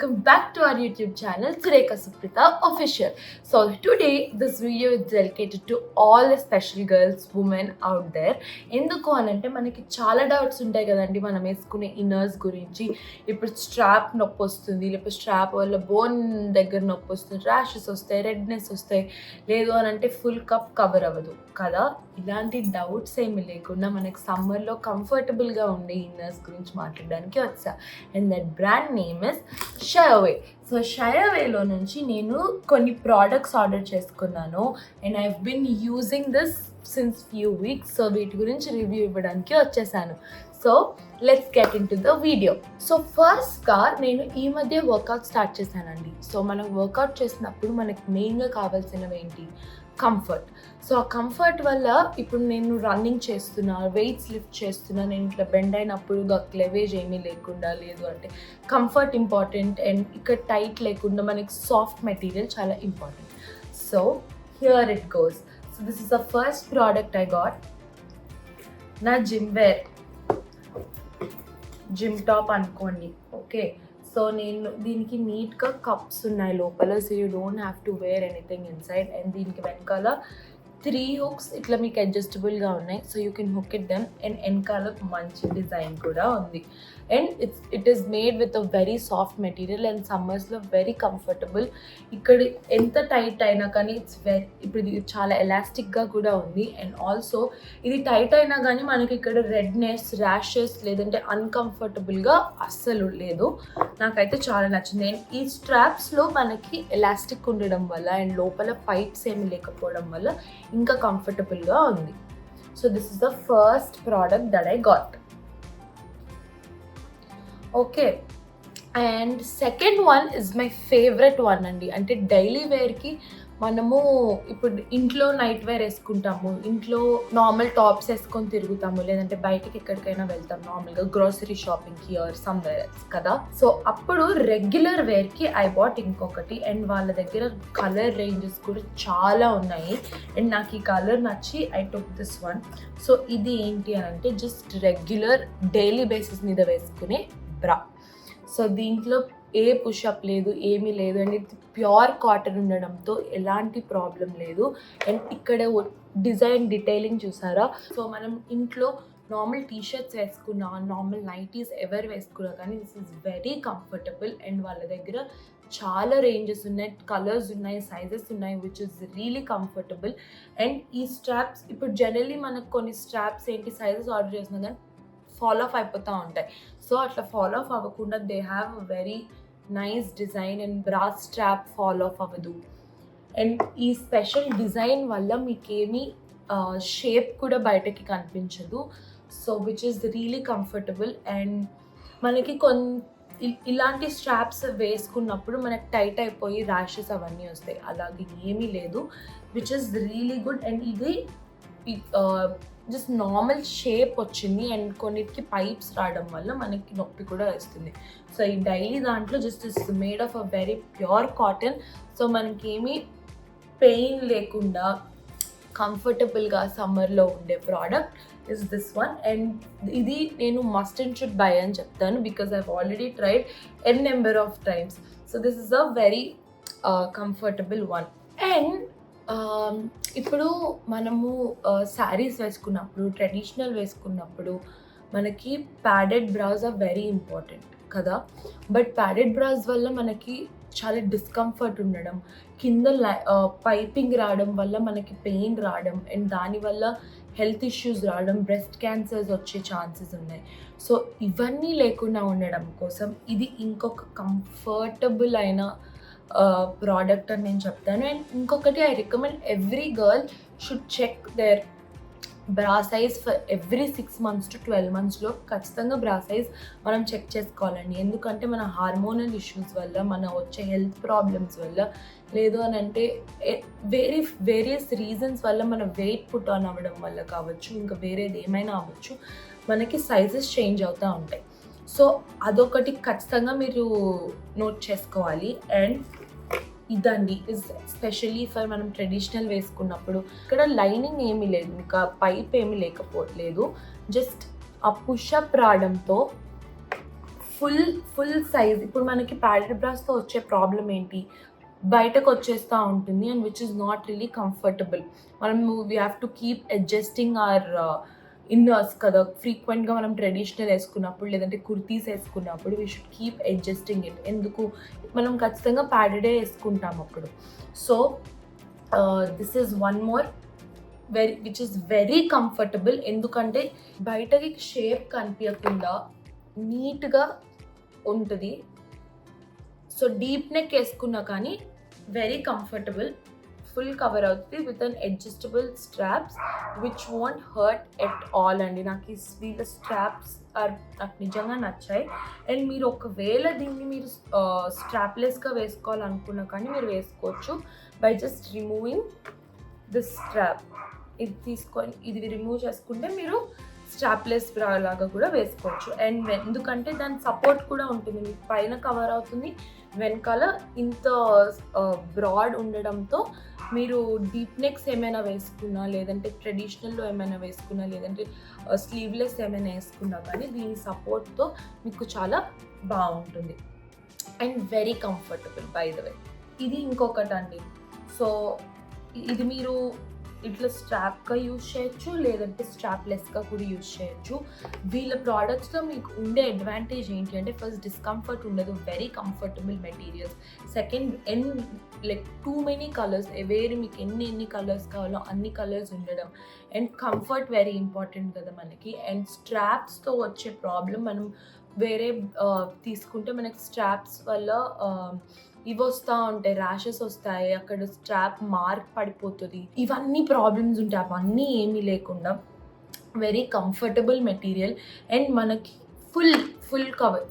welcome back to our YouTube channel Surekha Supritha official. So today this video is dedicated to all the special girls, women out there. ఎందుకు అనంటే మనకి చాలా doubts ఉంటాయి కదండి మనం వేసుకునే ఇన్నర్స్ గురించి. ఇప్పుడు స్ట్రాప్ నొప్పి వస్తుంది, లేకపోతే స్ట్రాప్ వల్ల బోన్ దగ్గర నొప్పి వస్తుంది, ర్యాషెస్ వస్తాయి, రెడ్నెస్ వస్తాయి, లేదు అని అంటే ఫుల్ కప్ కవర్ అవ్వదు కదా. ఇలాంటి డౌట్స్ ఏమి లేకుండా మనకి సమ్మర్లో కంఫర్టబుల్గా ఉండే ఇన్నర్స్ గురించి మాట్లాడడానికి వచ్చా. And that brand name is Shyaway. So షయర్వేలో నుంచి నేను కొన్ని ప్రోడక్ట్స్ ఆర్డర్ చేసుకున్నాను and I been using this since few weeks. So వీటి గురించి రివ్యూ ఇవ్వడానికి వచ్చేసాను. So let's get into the video. So ఫస్ట్గా నేను ఈ మధ్య వర్కౌట్ స్టార్ట్ చేశానండి. సో మనం వర్కౌట్ చేసినప్పుడు మనకి మెయిన్గా కావాల్సినవి ఏంటి? కంఫర్ట్. సో ఆ కంఫర్ట్ వల్ల ఇప్పుడు నేను రన్నింగ్ చేస్తున్నా, వెయిట్స్ లిఫ్ట్ చేస్తున్నా, నేను ఇట్లా బెండ్ అయినప్పుడు క్లెవేజ్ ఏమీ లేకుండా, లేదు అంటే కంఫర్ట్ ఇంపార్టెంట్. అండ్ ఇక్కడ టైట్ లేకుండా మనకి సాఫ్ట్ మెటీరియల్ చాలా important. So here it goes. So this is the first product I got. నా జిమ్ వేర్, జిమ్ టాప్ అనుకోండి, ఓకే. సో నేను దీనికి నీట్గా కప్స్ ఉన్నాయి లోపల, so you don't have to wear anything inside. And దీనికి వెనకాల 3 హుక్స్ ఇట్లా మీకు అడ్జస్టబుల్గా ఉన్నాయి, so you can hook it them. And వెనకాల మంచి డిజైన్ కూడా ఉంది. And it is made with a very soft material and సమ్మర్స్లో వెరీ కంఫర్టబుల్. ఇక్కడ ఎంత టైట్ అయినా కానీ ఇప్పుడు ఇది చాలా ఎలాస్టిక్గా కూడా ఉంది. అండ్ ఆల్సో ఇది టైట్ అయినా కానీ మనకి ఇక్కడ రెడ్నెస్, ర్యాషెస్ లేదంటే అన్కంఫర్టబుల్గా అస్సలు లేదు. నాకైతే చాలా నచ్చింది. అండ్ ఈ స్ట్రాప్స్లో మనకి ఎలాస్టిక్ ఉండడం వల్ల అండ్ లోపల పైప్స్ ఏమి లేకపోవడం వల్ల ఇంకా కంఫర్టబుల్గా ఉంది. So this is the first product that I got. Okay. And second one is my favourite one అండి. అంటే డైలీ వేర్కి మనము ఇప్పుడు ఇంట్లో నైట్ వేర్ వేసుకుంటాము, ఇంట్లో నార్మల్ టాప్స్ వేసుకొని తిరుగుతాము, లేదంటే బయటకి ఎక్కడికైనా వెళ్తాం నార్మల్గా గ్రోసరీ షాపింగ్కి ఆర్ సమ్వేర్ కదా. సో అప్పుడు రెగ్యులర్ వేర్కి ఐ బాట్ ఇంకొకటి. అండ్ వాళ్ళ దగ్గర కలర్ రేంజెస్ కూడా చాలా ఉన్నాయి. అండ్ నాకు ఈ కలర్ నచ్చి I took this one. So ఇది ఏంటి అని అంటే జస్ట్ రెగ్యులర్ డైలీ బేసిస్ మీద వేసుకునే బ్రా. సో దీంట్లో ఏ పుషప్ లేదు, ఏమీ లేదు. అండ్ ఇది ప్యూర్ కాటన్ ఉండడంతో ఎలాంటి ప్రాబ్లం లేదు. అండ్ ఇక్కడ డిజైన్ డీటెయిలింగ్ చూసారా. సో మనం ఇంట్లో నార్మల్ టీషర్ట్స్ వేసుకున్నా, నార్మల్ నైటీస్ ఎవరు వేసుకున్నా కానీ this is very comfortable. And వాళ్ళ దగ్గర చాలా రేంజెస్ ఉన్నాయి, కలర్స్ ఉన్నాయి, సైజెస్ ఉన్నాయి, which is really comfortable. And ఈ స్ట్రాప్స్ ఇప్పుడు జనరల్లీ మనకు కొన్ని స్ట్రాప్స్ ఏంటి సైజెస్ ఆర్డర్ చేసినా కానీ ఫాలో ఆఫ్ అయిపోతూ ఉంటాయి. సో అట్లా ఫాలో ఆఫ్ అవ్వకుండా they have a very nice design. And బ్రా స్ట్రాప్ ఫాలో ఆఫ్ అవ్వదు. అండ్ ఈ స్పెషల్ డిజైన్ వల్ల మీకేమీ షేప్ కూడా బయటకి కనిపించదు. So which is really comfortable. And మనకి ఇలాంటి స్ట్రాప్స్ వేసుకున్నప్పుడు మనకి టైట్ అయిపోయి ర్యాషెస్ అవన్నీ వస్తాయి, అలాగే ఏమీ లేదు, which is really good. And ఇది జస్ట్ నార్మల్ షేప్ వచ్చింది. అండ్ కొన్నిటికి పైప్స్ రావడం వల్ల మనకి నొప్పి కూడా వస్తుంది. సో ఈ డైలీ దాంట్లో just is made of a very pure cotton. So మనకేమీ పెయిన్ లేకుండా కంఫర్టబుల్గా సమ్మర్లో ఉండే product is this one. And ఇది నేను మస్ట్ అండ్ షుడ్ బై అని చెప్తాను because I already tried an number of times. So this is a very comfortable one. And ఇప్పుడు మనము శారీస్ వేసుకున్నప్పుడు, ట్రెడిషనల్ వేసుకున్నప్పుడు మనకి padded bras are very important కదా. బట్ ప్యాడెడ్ బ్రాస్ వల్ల మనకి చాలా డిస్కంఫర్ట్ ఉండడం, కింద పైపింగ్ రావడం వల్ల మనకి పెయిన్ రావడం, అండ్ దానివల్ల హెల్త్ ఇష్యూస్ రావడం, బ్రెస్ట్ క్యాన్సర్స్ వచ్చే ఛాన్సెస్ ఉన్నాయి. సో ఇవన్నీ లేకుండా ఉండడం కోసం ఇది ఇంకొక కంఫర్టబుల్ అయిన ప్రోడక్ట్ అని నేను చెప్తాను. అండ్ ఇంకొకటి I recommend every girl should check their bra size for every 6 months to 12 monthsలో ఖచ్చితంగా బ్రా సైజ్ మనం చెక్ చేసుకోవాలండి. ఎందుకంటే మన హార్మోనల్ ఇష్యూస్ వల్ల, మన వచ్చే హెల్త్ ప్రాబ్లమ్స్ వల్ల, లేదు అని అంటే వేరియస్ రీజన్స్ వల్ల మన వెయిట్ పుట్ ఆన్ అవ్వడం వల్ల కావచ్చు, ఇంకా వేరేది ఏమైనా అవ్వచ్చు, మనకి సైజెస్ చేంజ్ అవుతూ ఉంటాయి. సో అదొకటి ఖచ్చితంగా మీరు నోట్ చేసుకోవాలి. అండ్ ఇదండి ఇస్ స్పెషల్లీ ఫర్ మనం ట్రెడిషనల్ వేసుకున్నప్పుడు. ఇక్కడ లైనింగ్ ఏమీ లేదు, ఇంకా పైప్ ఏమీ లేకపోలేదు, జస్ట్ ఆ పుషప్ రావడంతో ఫుల్ సైజ్. ఇప్పుడు మనకి ప్యాడెడ్ బ్రాస్తో వచ్చే ప్రాబ్లం ఏంటి, బయటకు వచ్చేస్తూ ఉంటుంది and which is not really comfortable. మనము we have to keep adjusting our inners కదా. ఫ్రీక్వెంట్గా మనం ట్రెడిషనల్ వేసుకున్నప్పుడు లేదంటే కుర్తీస్ వేసుకున్నప్పుడు we should keep adjusting it. ఎందుకు, మనం ఖచ్చితంగా ప్యాడెడే వేసుకుంటాం అప్పుడు. So this is one more which is very comfortable. ఎందుకంటే బయటకి షేప్ కనిపించకుండా నీట్గా ఉంటుంది. సో డీప్ నెక్ వేసుకున్నా కానీ వెరీ కంఫర్టబుల్, ఫుల్ కవర్ అవుతుంది with an adjustable straps which won't hurt at all అండి. నాకు ఈ వీళ్ళ స్ట్రాప్స్ నాకు నిజంగా నచ్చాయి. అండ్ మీరు ఒకవేళ దీన్ని మీరు స్ట్రాప్లెస్గా వేసుకోవాలనుకున్నా కానీ మీరు వేసుకోవచ్చు by just removing this strap. ఇది తీసుకొని ఇది రిమూవ్ చేసుకుంటే మీరు స్ట్రాప్లెస్ బ్రా లాగా కూడా వేసుకోవచ్చు. అండ్ ఎందుకంటే దాని సపోర్ట్ కూడా ఉంటుంది, మీకు పైన కవర్ అవుతుంది, వెనకాల ఇంత బ్రాడ్ ఉండడంతో మీరు డీప్ నెక్స్ ఏమైనా వేసుకున్నా లేదంటే ట్రెడిషనల్లో ఏమైనా వేసుకున్నా లేదంటే స్లీవ్లెస్ ఏమైనా వేసుకున్నా కానీ దీని సపోర్ట్తో మీకు చాలా బాగుంటుంది and very comfortable by the way. ఇది ఇంకొకటి అండి. సో ఇది మీరు ఇట్లా స్ట్రాప్గా యూజ్ చేయొచ్చు లేదంటే స్ట్రాప్లెస్గా కూడా యూజ్ చేయొచ్చు. వీళ్ళ ప్రోడక్ట్స్లో మీకు ఉండే అడ్వాంటేజ్ ఏంటి అంటే ఫస్ట్ డిస్కంఫర్ట్ ఉండదు, very comfortable materials. Second like too many colours, మీకు ఎన్ని కలర్స్ కావాలో అన్ని కలర్స్ ఉండడం. అండ్ కంఫర్ట్ వెరీ ఇంపార్టెంట్ కదా మనకి. అండ్ స్ట్రాప్స్తో వచ్చే ప్రాబ్లం, మనం వేరే తీసుకుంటే మనకి స్ట్రాప్స్ వల్ల ఇవి వస్తూ ఉంటాయి, ర్యాషెస్ వస్తాయి, అక్కడ స్ట్రాప్ మార్క్ పడిపోతుంది, ఇవన్నీ ప్రాబ్లమ్స్ ఉంటాయి. అవన్నీ ఏమీ లేకుండా వెరీ కంఫర్టబుల్ మెటీరియల్. అండ్ మనకి ఫుల్ కవర్,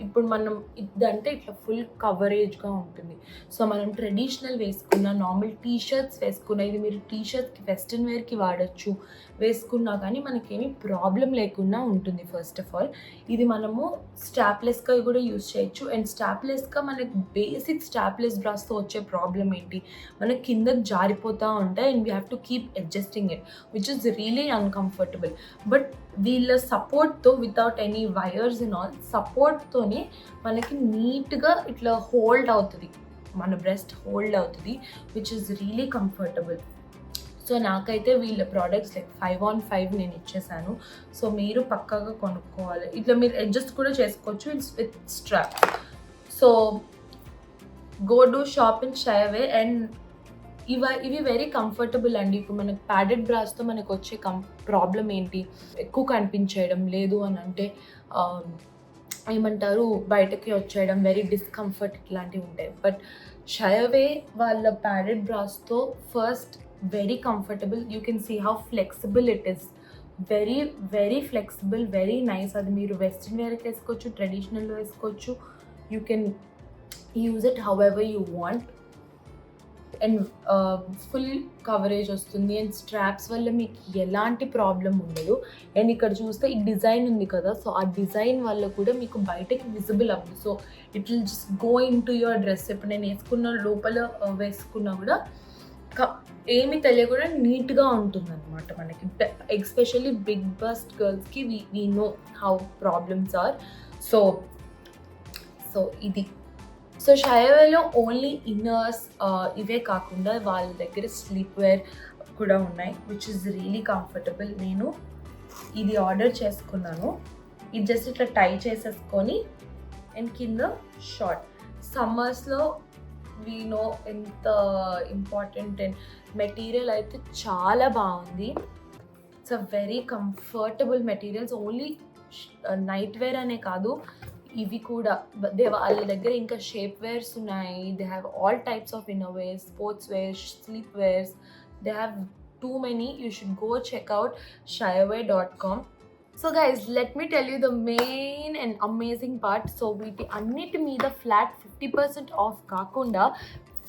ఇప్పుడు మనం ఇదంటే ఇట్లా ఫుల్ కవరేజ్గా ఉంటుంది. సో మనం ట్రెడిషనల్ వేసుకున్న, నార్మల్ టీషర్ట్స్ వేసుకున్న, ఇది మీరు టీషర్ట్స్కి వెస్ట్రన్ వేర్కి వాడచ్చు, వేసుకున్నా కానీ మనకేమీ ప్రాబ్లం లేకుండా ఉంటుంది. ఫస్ట్ ఆఫ్ ఆల్ ఇది మనము స్ట్రాప్లెస్గా కూడా యూజ్ చేయొచ్చు. అండ్ స్ట్రాప్లెస్గా మనకి బేసిక్ స్ట్రాప్లెస్ బ్రాస్తో వచ్చే ప్రాబ్లం ఏంటి, మనకి కిందకి జారిపోతూ ఉంటాయి and we have to keep adjusting it which is really uncomfortable. But వీళ్ళ సపోర్ట్తో without any wires and all సపోర్ట్తోనే మనకి నీట్గా ఇట్లా హోల్డ్ అవుతుంది, మన బ్రెస్ట్ హోల్డ్ అవుతుంది which is really comfortable. So నాకైతే వీళ్ళ ప్రోడక్ట్స్ లైక్ 5/5 నేను ఇచ్చేసాను. సో మీరు పక్కాగా కొనుక్కోవాలి. ఇట్లా మీరు అడ్జస్ట్ కూడా చేసుకోవచ్చు with strap. So go do shop in Shyaway. And ఇవి వెరీ కంఫర్టబుల్ అండి. ఇప్పుడు మనకు ప్యాడెడ్ బ్రాస్తో మనకు వచ్చే ప్రాబ్లం ఏంటి, ఎక్కువ కనిపించేయడం లేదు అని అంటే ఏమంటారు, బయటకి వచ్చేయడం, వెరీ డిస్కంఫర్ట్ ఇట్లాంటివి ఉంటాయి. బట్ షైవే వాళ్ళ ప్యాడెడ్ బ్రాస్తో first very comfortable. You can see how flexible it is, very flexible, very nice. అది మీరు వెస్ట్రన్ వేర్కి వేసుకోవచ్చు, ట్రెడిషనల్లో వేసుకోవచ్చు, you can use it however you want. And full coverage వస్తుంది అండ్ స్ట్రాప్స్ వల్ల మీకు ఎలాంటి ప్రాబ్లం ఉండదు. అండ్ ఇక్కడ చూస్తే ఈ డిజైన్ ఉంది కదా, సో ఆ డిజైన్ వల్ల కూడా మీకు బయటకి విజిబుల్ అవ్వదు. So it will just go in to your dress. ఇప్పుడు నేను వేసుకున్న లోపల వేసుకున్నా కూడా ఏమి తెలియకుండా నీట్గా ఉంటుంది అనమాట మనకి. ఎస్పెషల్లీ బిగ్ బస్ట్ గర్ల్స్కి we know how problems are. So ఇది. సో షైవేలో ఓన్లీ ఇన్నర్స్ ఇవే కాకుండా వాళ్ళ దగ్గర స్లీప్ వేర్ కూడా ఉన్నాయి విచ్ ఇస్ రియలీ కంఫర్టబుల్. నేను ఇది ఆర్డర్ చేసుకున్నాను. ఇది జస్ట్ ఇట్లా టై చేసేసుకొని అండ్ కింద షార్ట్. సమ్మర్స్లో వీ నో ఎంత ఇంపార్టెంట్. అండ్ మెటీరియల్ అయితే చాలా బాగుంది. It's a very comfortable materials. Only night wear అనే కాదు, ఇవి కూడా వాళ్ళ దగ్గర ఇంకా షేప్ వేర్స్ ఉన్నాయి. They have all types of inner wears, sports wears, sleep wears. They have too many. You should go check out shayaway.com. So guys, let me tell you the main and amazing part. So వీటి అన్నిటి మీద flat 50% off కాకుండా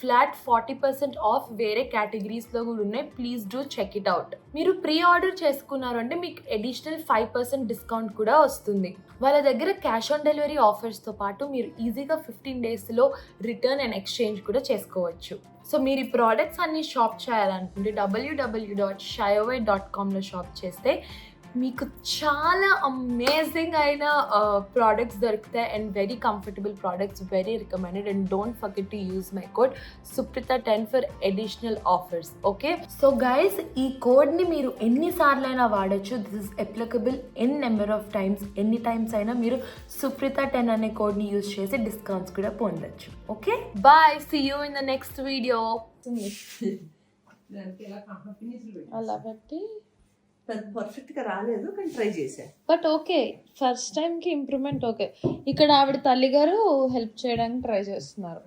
flat 40% off వేరే కేటగిరీస్లో కూడా ఉన్నాయి. Please do check it out. మీరు pre order చేసుకున్నారు అంటే మీకు అడిషనల్ 5% డిస్కౌంట్ కూడా వస్తుంది. వాళ్ళ దగ్గర క్యాష్ ఆన్ డెలివరీ ఆఫర్స్తో పాటు మీరు ఈజీగా 15 డేస్లో రిటర్న్ అండ్ ఎక్స్చేంజ్ కూడా చేసుకోవచ్చు. సో మీరు ఈ ప్రోడక్ట్స్ అన్ని షాప్ చేయాలనుకుంటే www.shayaway.comలో షాప్ చేస్తే మీకు చాలా అమేజింగ్ అయిన ప్రోడక్ట్స్ దొరుకుతాయి and very comfortable products, very recommended. And don't forget to use my code Supritha10 for additional offers. Okay, so guys ఈ కోడ్ని మీరు ఎన్నిసార్లు అయినా వాడచ్చు. This is applicable in number of times. ఎన్ని టైమ్స్ అయినా మీరు Supritha10 అనే కోడ్ని యూజ్ చేసి డిస్కౌంట్స్ కూడా పొందొచ్చు. Okay, bye, see you in the next video. అలా పెట్టి పర్ఫెక్ట్ గా రాలేదు కానీ ట్రై చేశా. బట్ ఓకే, ఫస్ట్ టైం కి ఇంప్రూవ్మెంట్. ఓకే, ఇక్కడ ఆవిడ తల్లి గారు హెల్ప్ చేయడానికి ట్రై చేస్తున్నారు.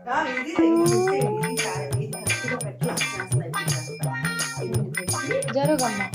జరగమ్మా.